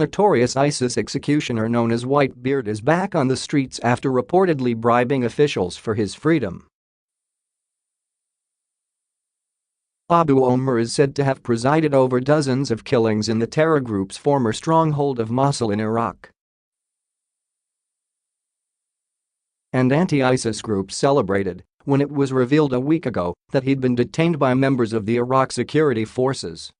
Notorious ISIS executioner known as Whitebeard is back on the streets after reportedly bribing officials for his freedom. Abu Omar is said to have presided over dozens of killings in the terror group's former stronghold of Mosul in Iraq. And anti-ISIS groups celebrated when it was revealed a week ago that he'd been detained by members of the Iraq security forces.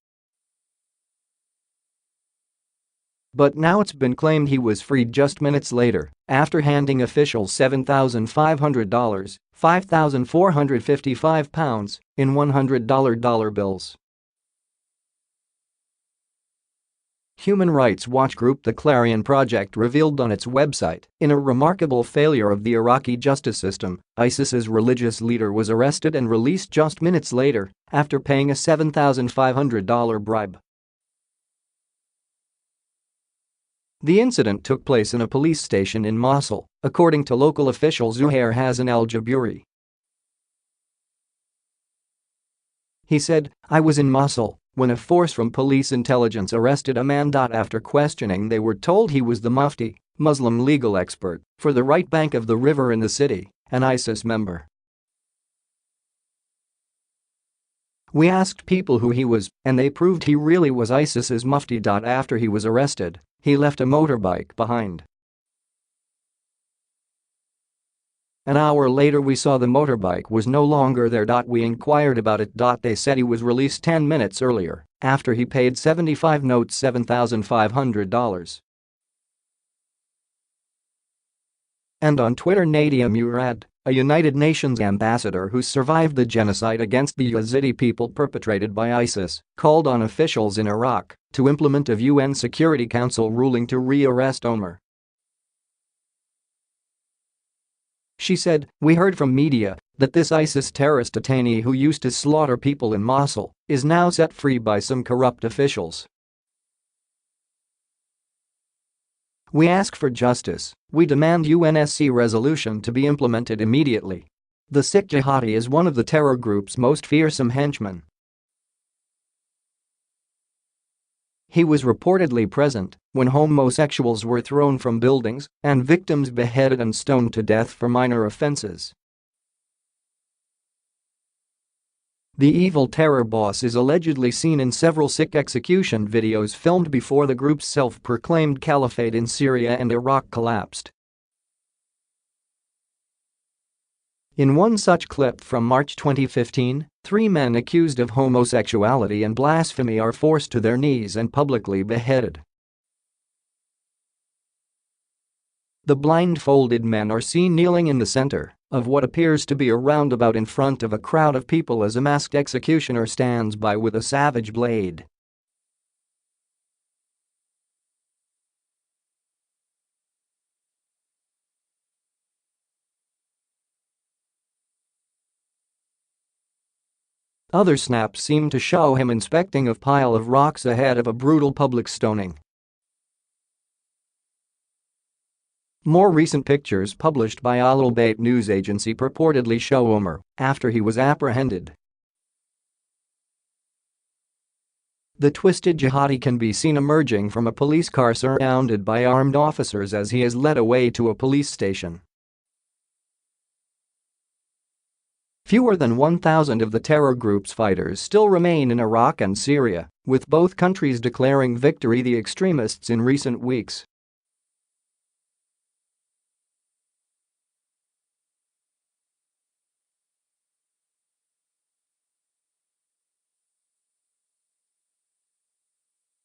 But now it's been claimed he was freed just minutes later after handing officials $7,500, £5,455, in $100 bills. Human Rights Watch group The Clarion Project revealed on its website, in a remarkable failure of the Iraqi justice system, ISIS's religious leader was arrested and released just minutes later after paying a $7,500 bribe. The incident took place in a police station in Mosul, according to local official Zuhair Hassan al-Jaburi. He said, "I was in Mosul when a force from police intelligence arrested a man. After questioning, they were told he was the Mufti, Muslim legal expert, for the right bank of the river in the city, an ISIS member. We asked people who he was, and they proved he really was ISIS's Mufti. After he was arrested, he left a motorbike behind. An hour later we saw the motorbike was no longer there. We inquired about it. They said he was released 10 minutes earlier after he paid 75 notes $7,500. And on Twitter, Nadia Murad, a United Nations ambassador who survived the genocide against the Yazidi people perpetrated by ISIS, called on officials in Iraq to implement a UN Security Council ruling to re-arrest Omar. She said, "We heard from media that this ISIS terrorist detainee who used to slaughter people in Mosul is now set free by some corrupt officials. We ask for justice. We demand UNSC resolution to be implemented immediately. The Sikh jihadi is one of the terror group's most fearsome henchmen. He was reportedly present when homosexuals were thrown from buildings and victims beheaded and stoned to death for minor offenses. The evil terror boss is allegedly seen in several Sikh execution videos filmed before the group's self-proclaimed caliphate in Syria and Iraq collapsed. In one such clip from March 2015, 3 men accused of homosexuality and blasphemy are forced to their knees and publicly beheaded. The blindfolded men are seen kneeling in the center of what appears to be a roundabout in front of a crowd of people as a masked executioner stands by with a savage blade. Other snaps seem to show him inspecting a pile of rocks ahead of a brutal public stoning. More recent pictures published by Al Bayt news agency purportedly show Omar after he was apprehended. The twisted jihadi can be seen emerging from a police car surrounded by armed officers as he is led away to a police station. Fewer than 1,000 of the terror group's fighters still remain in Iraq and Syria, with both countries declaring victory the extremists in recent weeks.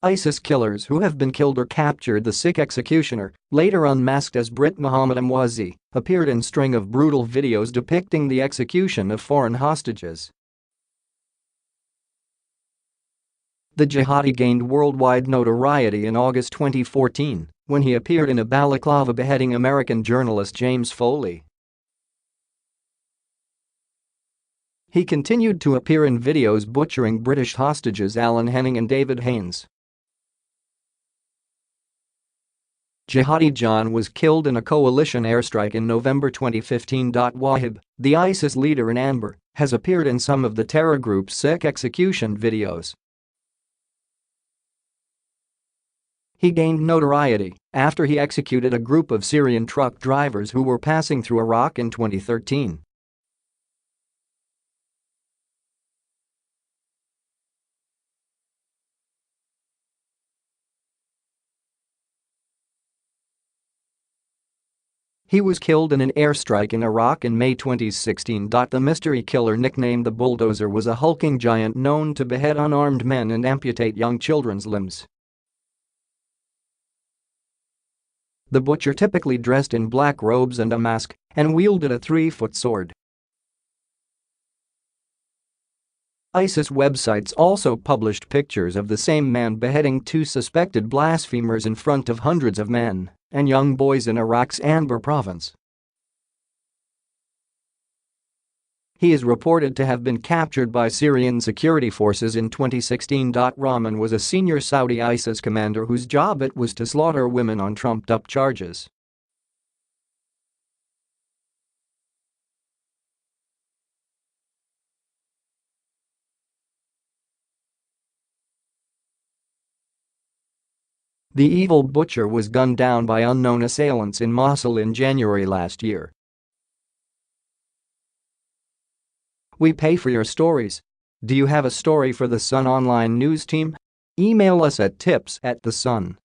ISIS killers who have been killed or captured. The Sikh executioner, later unmasked as Brit Muhammad Amwazi, appeared in string of brutal videos depicting the execution of foreign hostages. The jihadi gained worldwide notoriety in August 2014 when he appeared in a balaclava beheading American journalist James Foley. He continued to appear in videos butchering British hostages Alan Henning and David Haynes. Jihadi John was killed in a coalition airstrike in November 2015. Wahib, the ISIS leader in Amber, has appeared in some of the terror group's Sikh execution videos. He gained notoriety after he executed a group of Syrian truck drivers who were passing through Iraq in 2013. He was killed in an airstrike in Iraq in May 2016. The mystery killer, nicknamed the Bulldozer, was a hulking giant known to behead unarmed men and amputate young children's limbs. The butcher typically dressed in black robes and a mask and wielded a 3-foot sword. ISIS websites also published pictures of the same man beheading 2 suspected blasphemers in front of hundreds of men and young boys in Iraq's Anbar province. He is reported to have been captured by Syrian security forces in 2016. Rahman was a senior Saudi ISIS commander whose job it was to slaughter women on trumped-up charges. The evil butcher was gunned down by unknown assailants in Mosul in January last year. We pay for your stories. Do you have a story for the Sun online news team? Email us at tips@thesun.com.